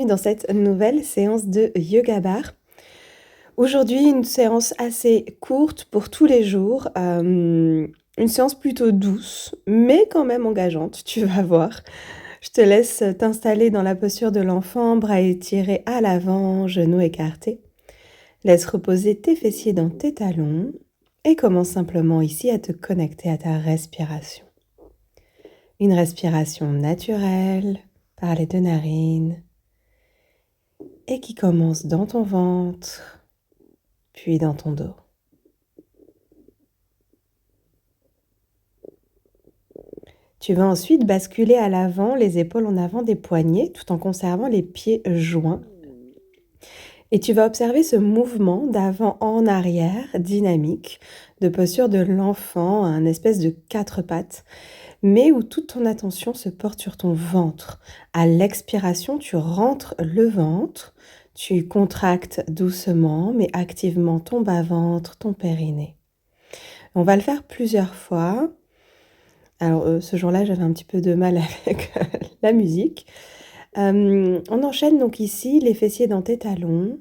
bienvenue dans cette nouvelle séance de Yoga Bar. Aujourd'hui, une séance assez courte pour tous les jours, une séance plutôt douce, mais quand même engageante, tu vas voir. Je te laisse t'installer dans la posture de l'enfant, bras étirés à l'avant, genoux écartés. Laisse reposer tes fessiers dans tes talons et commence simplement ici à te connecter à ta respiration. Une respiration naturelle par les deux narines et qui commence dans ton ventre, puis dans ton dos. Tu vas ensuite basculer à l'avant, les épaules en avant des poignets, tout en conservant les pieds joints. Et tu vas observer ce mouvement d'avant en arrière, dynamique, de posture de l'enfant, un espèce de 4 pattes, mais où toute ton attention se porte sur ton ventre. À l'expiration, tu rentres le ventre, tu contractes doucement, mais activement ton bas-ventre, ton périnée. On va le faire plusieurs fois. Alors, ce jour-là, j'avais un petit peu de mal avec la musique. On enchaîne donc ici les fessiers dans tes talons,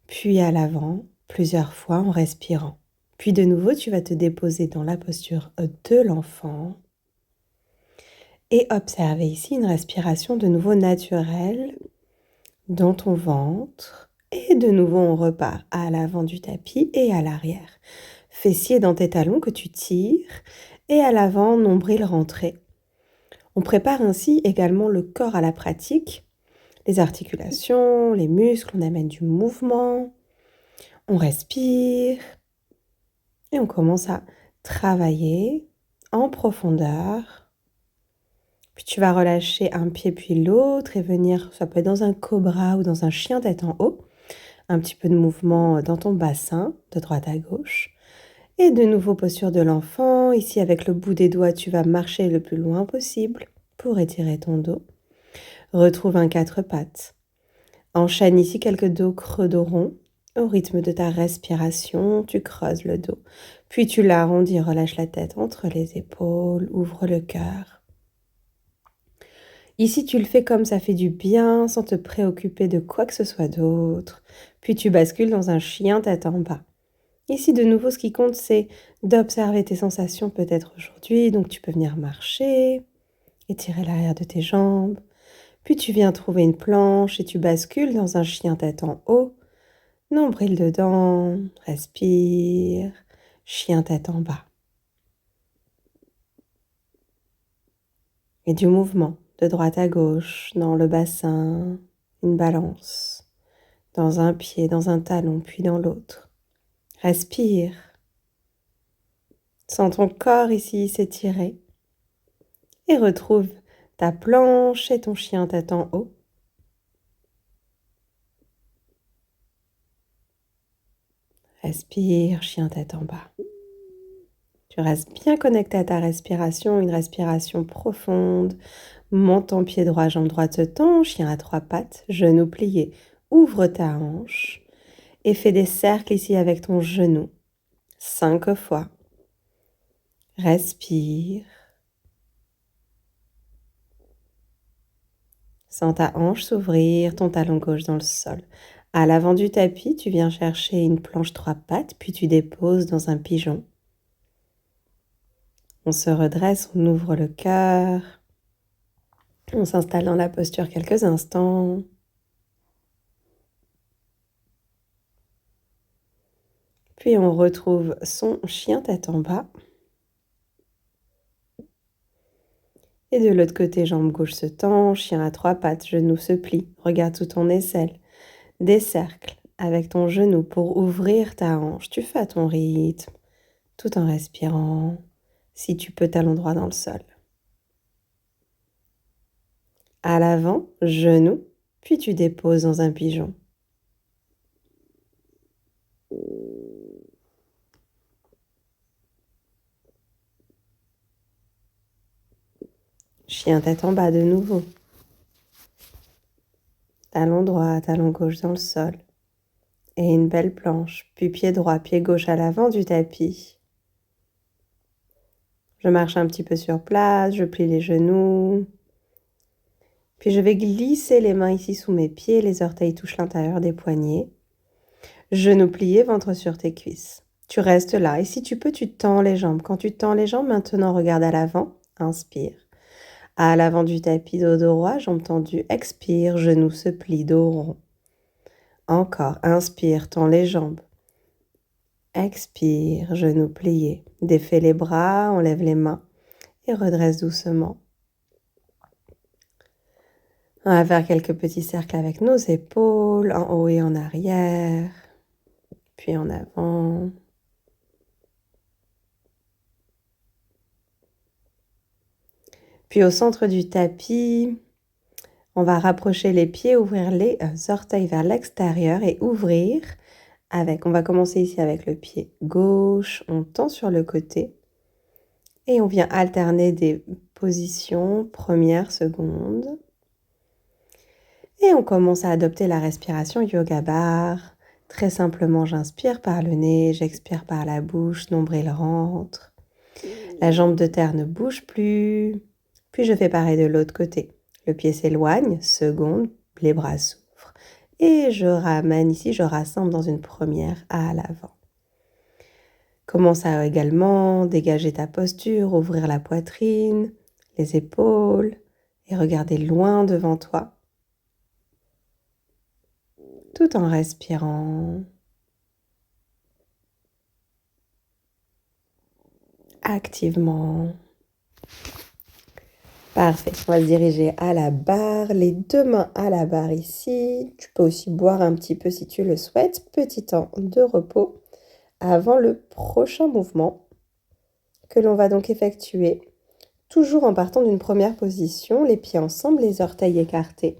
puis à l'avant, plusieurs fois en respirant. Puis de nouveau, tu vas te déposer dans la posture de l'enfant et observer ici une respiration de nouveau naturelle dans ton ventre. Et de nouveau, on repart à l'avant du tapis et à l'arrière. Fessiers dans tes talons que tu tires et à l'avant, nombril rentré. On prépare ainsi également le corps à la pratique, les articulations, les muscles, on amène du mouvement, on respire et on commence à travailler en profondeur. Puis tu vas relâcher un pied puis l'autre et venir, ça peut être dans un cobra ou dans un chien tête en haut, un petit peu de mouvement dans ton bassin, de droite à gauche. Et de nouveau posture de l'enfant, ici avec le bout des doigts, tu vas marcher le plus loin possible pour étirer ton dos. Retrouve un 4 pattes. Enchaîne ici quelques dos creux dos rond. Au rythme de ta respiration, tu creuses le dos. Puis tu l'arrondis, relâche la tête entre les épaules, ouvre le cœur. Ici, tu le fais comme ça fait du bien, sans te préoccuper de quoi que ce soit d'autre. Puis tu bascules dans un chien tête en bas. Ici, de nouveau, ce qui compte, c'est d'observer tes sensations peut-être aujourd'hui. Donc, tu peux venir marcher, étirer l'arrière de tes jambes. Puis, tu viens trouver une planche et tu bascules dans un chien tête en haut. Nombril dedans, respire, chien tête en bas. Et du mouvement de droite à gauche, dans le bassin, une balance, dans un pied, dans un talon, puis dans l'autre. Respire. Sens ton corps ici s'étirer et retrouve ta planche et ton chien tête en haut. Respire, chien tête en bas. Tu restes bien connecté à ta respiration, une respiration profonde. Monte ton pied droit, jambe droite se tend, chien à 3 pattes, genou plié. Ouvre ta hanche et fais des cercles ici avec ton genou. 5 fois. Respire. Sens ta hanche s'ouvrir, ton talon gauche dans le sol. À l'avant du tapis, tu viens chercher une planche 3 pattes, puis tu déposes dans un pigeon. On se redresse, on ouvre le cœur. On s'installe dans la posture quelques instants. Puis on retrouve son chien tête en bas. Et de l'autre côté, jambe gauche se tend, chien à 3 pattes, genou se plie. Regarde tout ton aisselle. Des cercles avec ton genou pour ouvrir ta hanche. Tu fais à ton rythme, tout en respirant. Si tu peux, talon droit dans le sol. À l'avant, genou, puis tu déposes dans un pigeon. Chien tête en bas de nouveau. Talon droit, talon gauche dans le sol. Et une belle planche, puis pied droit, pied gauche à l'avant du tapis. Je marche un petit peu sur place, je plie les genoux. Puis je vais glisser les mains ici sous mes pieds, les orteils touchent l'intérieur des poignets. Genoux pliés, ventre sur tes cuisses. Tu restes là et si tu peux, tu tends les jambes. Quand tu tends les jambes, maintenant regarde à l'avant, inspire. À l'avant du tapis, dos droit, jambes tendues, expire, genoux se plient, dos rond. Encore, inspire, tends les jambes. Expire, genoux pliés. Défais les bras, enlève les mains et redresse doucement. On va faire quelques petits cercles avec nos épaules, en haut et en arrière, puis en avant. Puis au centre du tapis, on va rapprocher les pieds, ouvrir les orteils vers l'extérieur et ouvrir avec, on va commencer ici avec le pied gauche, on tend sur le côté et on vient alterner des positions, première, seconde. Et on commence à adopter la respiration yoga bar. Très simplement, j'inspire par le nez, j'expire par la bouche, nombril rentre. La jambe de terre ne bouge plus. Puis je fais pareil de l'autre côté. Le pied s'éloigne, seconde, les bras s'ouvrent. Et je ramène ici, je rassemble dans une première à l'avant. Commence à également dégager ta posture, ouvrir la poitrine, les épaules et regarder loin devant toi. Tout en respirant activement. Parfait, on va se diriger à la barre, les deux mains à la barre ici. Tu peux aussi boire un petit peu si tu le souhaites. Petit temps de repos avant le prochain mouvement que l'on va donc effectuer. Toujours en partant d'une première position, les pieds ensemble, les orteils écartés,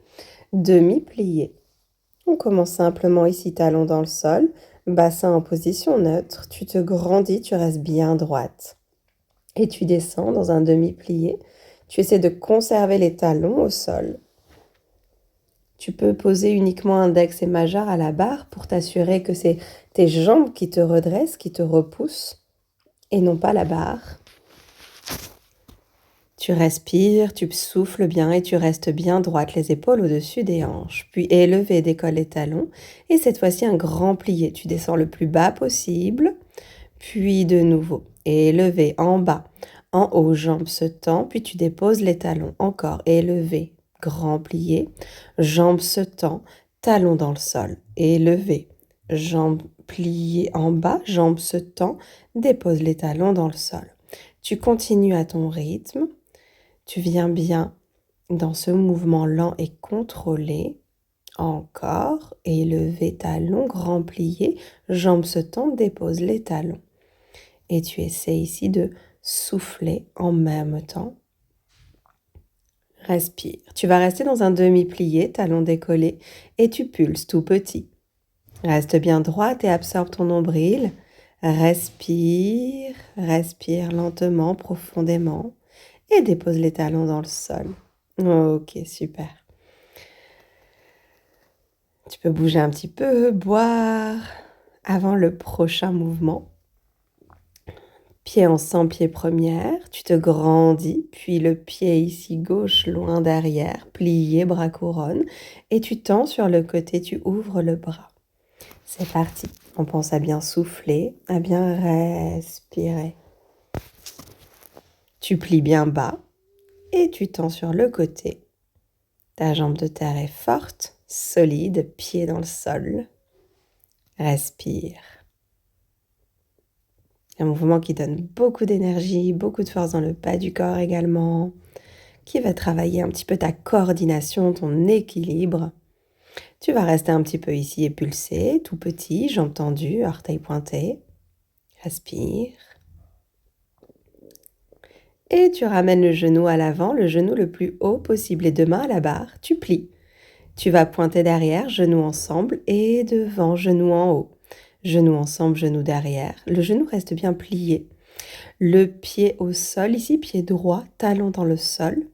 demi-pliés. On commence simplement ici, talon dans le sol, bassin en position neutre. Tu te grandis, tu restes bien droite. Et tu descends dans un demi-plié. Tu essaies de conserver les talons au sol. Tu peux poser uniquement index et majeur à la barre pour t'assurer que c'est tes jambes qui te redressent, qui te repoussent, et non pas la barre. Tu respires, tu souffles bien et tu restes bien droite, les épaules au-dessus des hanches. Puis élevé, décolle les talons. Et cette fois-ci, un grand plié. Tu descends le plus bas possible. Puis de nouveau, élevé en bas. En haut, jambes se tendent, puis tu déposes les talons. Encore, élevé, grand plié. Jambes se tendent, talons dans le sol. Élevé, jambes pliées en bas, jambes se tendent, dépose les talons dans le sol. Tu continues à ton rythme. Tu viens bien dans ce mouvement lent et contrôlé. Encore, élevé, talons, grand plié. Jambes se tendent, dépose les talons. Et tu essaies ici de souffler en même temps. Respire. Tu vas rester dans un demi-plié, talon décollé, et tu pulses tout petit. Reste bien droite et absorbe ton nombril. Respire, respire lentement, profondément, et dépose les talons dans le sol. Ok, super. Tu peux bouger un petit peu, boire avant le prochain mouvement. Pied ensemble, pied première, tu te grandis, puis le pied ici gauche loin derrière, plié, bras couronne, et tu tends sur le côté, tu ouvres le bras. C'est parti, on pense à bien souffler, à bien respirer. Tu plies bien bas et tu tends sur le côté. Ta jambe de terre est forte, solide, pied dans le sol. Respire. Un mouvement qui donne beaucoup d'énergie, beaucoup de force dans le bas du corps également, qui va travailler un petit peu ta coordination, ton équilibre. Tu vas rester un petit peu ici et pulser, tout petit, jambes tendues, orteils pointés. Respire. Et tu ramènes le genou à l'avant, le genou le plus haut possible, les deux mains à la barre, tu plies. Tu vas pointer derrière, genoux ensemble et devant, genoux en haut. Genoux ensemble, genoux derrière. Le genou reste bien plié. Le pied au sol, ici, pied droit, talon dans le sol.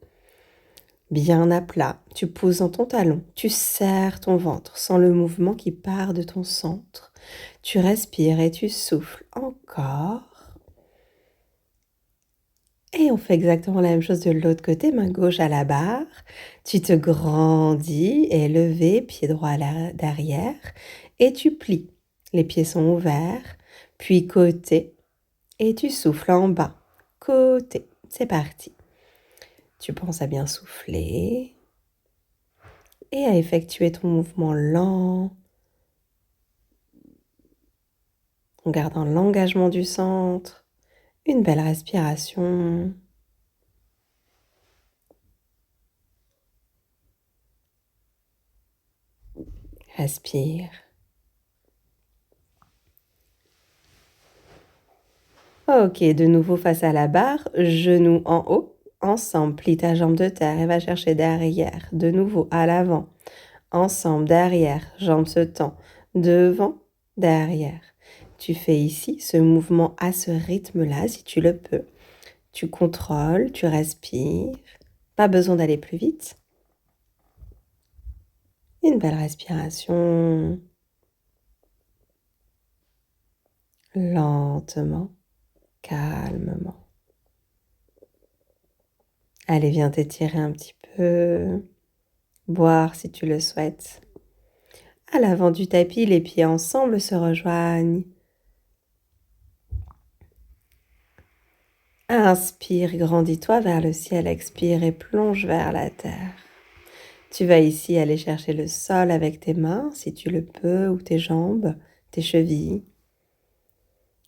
Bien à plat. Tu poses dans ton talon. Tu serres ton ventre. Sens le mouvement qui part de ton centre. Tu respires et tu souffles encore. Et on fait exactement la même chose de l'autre côté, main gauche à la barre. Tu te grandis, élevé, pied droit derrière, et tu plies. Les pieds sont ouverts, puis côté, et tu souffles en bas. Côté, c'est parti. Tu penses à bien souffler et à effectuer ton mouvement lent, en gardant l'engagement du centre, une belle respiration. Respire. Ok, de nouveau face à la barre, genou en haut, ensemble, plie ta jambe de terre et va chercher derrière, de nouveau à l'avant, ensemble, derrière, jambe se tend, devant, derrière. Tu fais ici ce mouvement à ce rythme-là si tu le peux. Tu contrôles, tu respires, pas besoin d'aller plus vite. Une belle respiration, lentement, calmement. Allez, viens t'étirer un petit peu, boire si tu le souhaites. À l'avant du tapis, les pieds ensemble se rejoignent. Inspire, grandis-toi vers le ciel, expire et plonge vers la terre. Tu vas ici aller chercher le sol avec tes mains, si tu le peux, ou tes jambes, tes chevilles.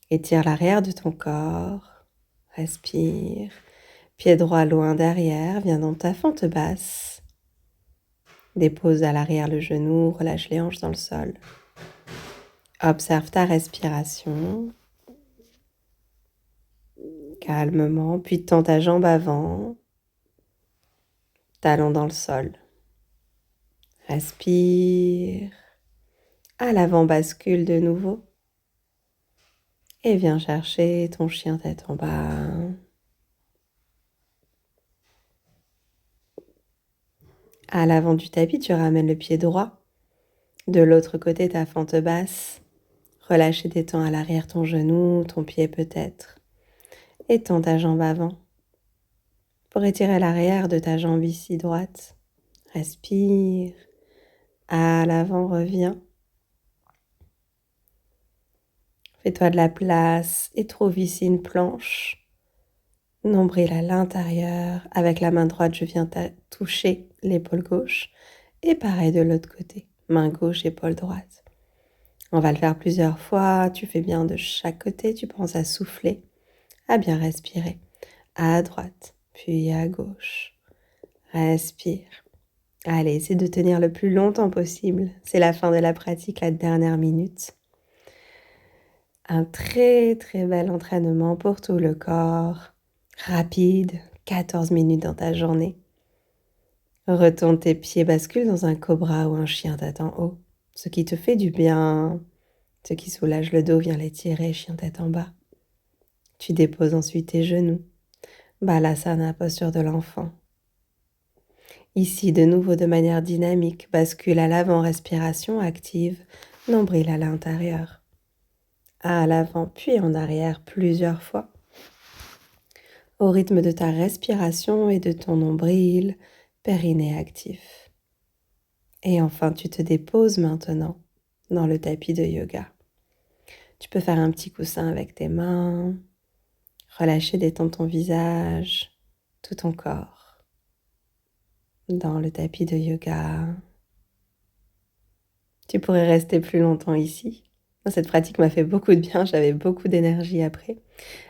Étire l'arrière de ton corps. Respire. Pied droit loin derrière, viens dans ta fente basse. Dépose à l'arrière le genou, relâche les hanches dans le sol. Observe ta respiration. Calmement, puis tends ta jambe avant. Talon dans le sol. Respire. À l'avant, bascule de nouveau. Et viens chercher ton chien tête en bas. À l'avant du tapis, tu ramènes le pied droit. De l'autre côté, ta fente basse. Relâche et détends à l'arrière ton genou, ton pied peut-être. Étends ta jambe avant. Pour étirer l'arrière de ta jambe ici droite. Respire. À l'avant, reviens. Fais-toi de la place et trouve ici une planche. Nombril à l'intérieur. Avec la main droite, je viens toucher l'épaule gauche. Et pareil de l'autre côté. Main gauche, épaule droite. On va le faire plusieurs fois. Tu fais bien de chaque côté. Tu penses à souffler, à bien respirer. À droite, puis à gauche. Respire. Allez, essaie de tenir le plus longtemps possible. C'est la fin de la pratique, la dernière minute. Un très très bel entraînement pour tout le corps. Rapide, 14 minutes dans ta journée. Retourne tes pieds, bascule dans un cobra ou un chien tête en haut. Ce qui te fait du bien, ce qui soulage le dos, viens l'étirer, chien tête en bas. Tu déposes ensuite tes genoux. Balasana, posture de l'enfant. Ici, de nouveau de manière dynamique, bascule à l'avant, respiration active, nombril à l'intérieur. À l'avant, puis en arrière plusieurs fois. Au rythme de ta respiration et de ton nombril, périnée actif. Et enfin, tu te déposes maintenant dans le tapis de yoga. Tu peux faire un petit coussin avec tes mains, relâcher, détendre ton visage, tout ton corps. Dans le tapis de yoga. Tu pourrais rester plus longtemps ici. Cette pratique m'a fait beaucoup de bien, j'avais beaucoup d'énergie après.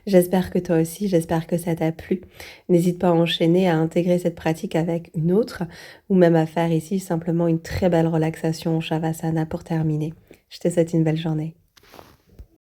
J'espère que toi aussi, j'espère que ça t'a plu. N'hésite pas à enchaîner, à intégrer cette pratique avec une autre, ou même à faire ici simplement une très belle relaxation au Shavasana pour terminer. Je te souhaite une belle journée.